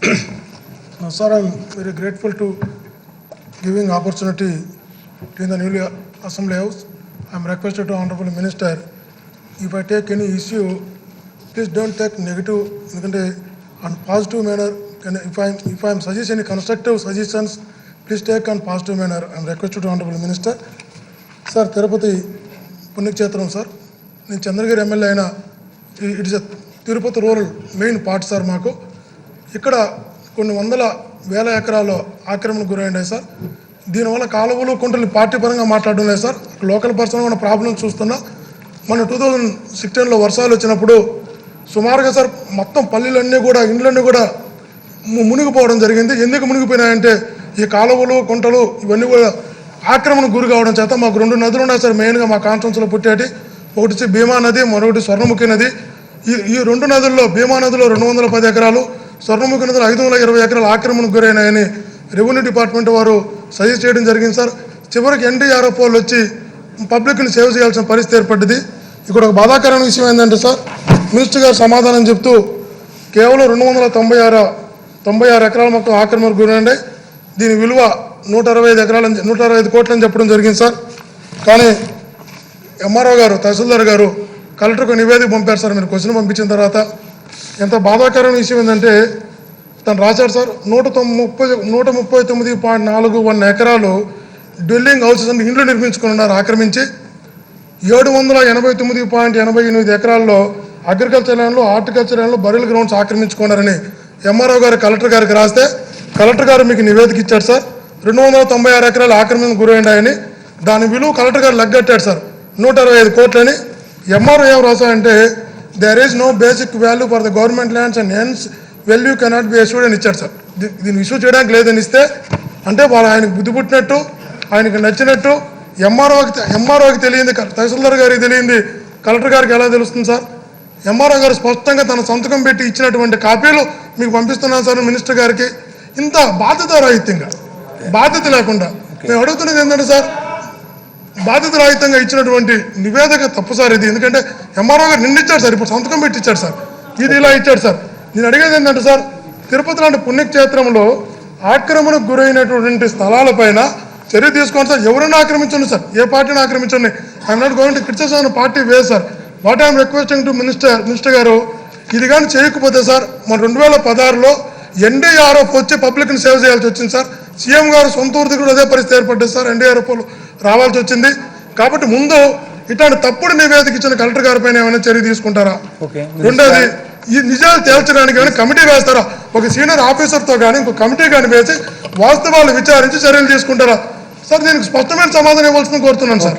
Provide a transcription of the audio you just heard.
Sir, I'm very grateful to giving opportunity to the newly Assembly House. I'm requested to Honorable Minister, if I take any issue, please don't take negative, on positive manner. If I'm suggesting any constructive suggestions, please take on positive manner. I'm requested to Honorable Minister. Sir, Tirupati Punnyakshetram, sir. In Chandragiri MLA, it is a Tirupati rural main part, sir. Mako. Ikkada కొన్ని వందల వేల ఎకరాల్లో ఆక్రమణకు గురైనాయి sir. దీనివల్ల కాలువలు కుంటలు party పరంగా మాట్లాడుతున్నాయి sir. Local person మన ప్రాబ్లం చూస్తున్నా. మన 2016లో వర్షాలు వచ్చినప్పుడు సుమారుగా సార్ మొత్తం పల్లెలన్నీ కూడా ఇండ్లన్నీ కూడా మునిగిపోవడం జరిగింది. ఎందుకు మునిగిపోయినాయంటే ఈ కాలువలు కుంటలు ఇవన్నీ కూడా ఆక్రమణకు గురి కావడం చేత మాకు 2 నదులు ఉన్నాయి సార్. మెయిన్గా మా కాన్స్టిట్యున్సీలో పుట్టేటి ఒకటి భీమా నది, మరొకటి స్వర్ణముఖి నది. ఈ 2 నదుల్లో భీమా నదిలో 210 ఎకరాలు, స్వర్ణముఖి నదిలో 520 ఎకరాలు ఆక్రమణకు గురైనాయని రెవెన్యూ డిపార్ట్మెంట్ వారు సజెస్ట్ చేయడం జరిగింది సార్. చివరికి ఎన్డీఆర్ఎఫ్ వాళ్ళు వచ్చి పబ్లిక్ని సేవ్ చేయాల్సిన పరిస్థితి ఏర్పడింది. ఇక్కడ ఒక బాధాకరమైన విషయం ఏంటంటే సార్, మినిస్టర్ గారు సమాధానం చెప్తూ కేవలం 296 ఎకరాల మొత్తం ఆక్రమణకు గురైనాయి. దీని విలువ 165 కోట్లని చెప్పడం జరిగింది సార్. కానీ ఎంఆర్ఓ గారు, తహసీల్దార్ గారు కలెక్టర్కు నివేదిక పంపారు సార్. మీరు క్వశ్చన్ పంపించిన తర్వాత ఎంత బాధాకరమైన విషయం ఏంటంటే తను రాశాడు సార్, 139.41 ఎకరాలు డ్వెల్లింగ్ హౌసెస్ అంటే ఇండ్లు నిర్మించుకుని ఉన్నారు ఆక్రమించి. 789.88 ఎకరాల్లో అగ్రికల్చర్ ల్యాండ్లు, హార్టికల్చర్ ల్యాండ్లు, బరిల్ గ్రౌండ్స్ ఆక్రమించుకున్నారని ఎంఆర్ఓ గారు కలెక్టర్ గారికి రాస్తే కలెక్టర్ గారు మీకు నివేదిక ఇచ్చాడు సార్. 296 ఎకరాలు ఆక్రమణకు గురైనాయని దాని విలువ కలెక్టర్ గారు లెగ్గట్టాడు సార్ 165 కోట్లని. ఎంఆర్ఓ ఏం రాశారంటే there is no basic value for the government lands and hence value cannot be assured అని ఇచ్చాడు సార్. దీన్ని ఇష్యూ చేయడానికి లేదని ఇస్తే అంటే వాళ్ళు ఆయనకు బుద్ధి పుట్టినట్టు, ఆయనకు నచ్చినట్టు ఎంఆర్ఓకి తెలియంది, తహసీల్దార్ గారికి తెలియంది, కలెక్టర్ గారికి ఎలా తెలుస్తుంది సార్? ఎంఆర్ఓ గారు స్పష్టంగా తన సంతకం పెట్టి ఇచ్చినటువంటి కాపీలు మీకు పంపిస్తున్నాను సార్ మినిస్టర్ గారికి. ఇంత బాధ్యతారాహిత్యంగా, బాధ్యత లేకుండా మేము అడుగుతున్నది ఏంటంటే సార్, బాధ్యతారాహిత్యంగా ఇచ్చినటువంటి నివేదిక తప్పు సార్ ఇది. ఎందుకంటే ఎంఆర్ఓ గారు నిండిచ్చాడు సార్, ఇప్పుడు సంతకం పెట్టి ఇచ్చాడు సార్, ఇది ఇలా ఇచ్చాడు సార్. నేను అడిగేది ఏంటంటే సార్, తిరుపతి లాంటి పుణ్యక్షేత్రంలో ఆక్రమణకు గురైనటువంటి స్థలాలపైన చర్య తీసుకోండి సార్. ఎవరైనా ఆక్రమించండి సార్, ఏ పార్టీని ఆక్రమించండి. I'm not going to criticise party way sir. What I'm requesting to minister గారు, ఇది కానీ చేయకపోతే సార్ మన 2016లో ఎన్డీఆర్ఎఫ్ వచ్చి పబ్లిక్ని సేవ్ చేయాల్సి వచ్చింది సార్. సీఎం గారు సొంత ఊరికి కూడా అదే పరిస్థితి ఏర్పడ్డది సార్, ఎన్డీఆర్ఎఫ్ రావాల్సి వచ్చింది. కాబట్టి ముందు ఇట్లాంటి తప్పుడు నివేదిక ఇచ్చిన కలెక్టర్ గారి పైన ఏమైనా చర్య తీసుకుంటారా? రెండోది, ఈ నిజాలు తేల్చడానికి ఏమైనా కమిటీ వేస్తారా? ఒక సీనియర్ ఆఫీసర్తో కానీ ఇంకో కమిటీ కానీ వేసి వాస్తవాలు విచారించి చర్యలు తీసుకుంటారా సార్? దీనికి స్పష్టమైన సమాధానం ఇవ్వాల్సింది కోరుతున్నాను సార్.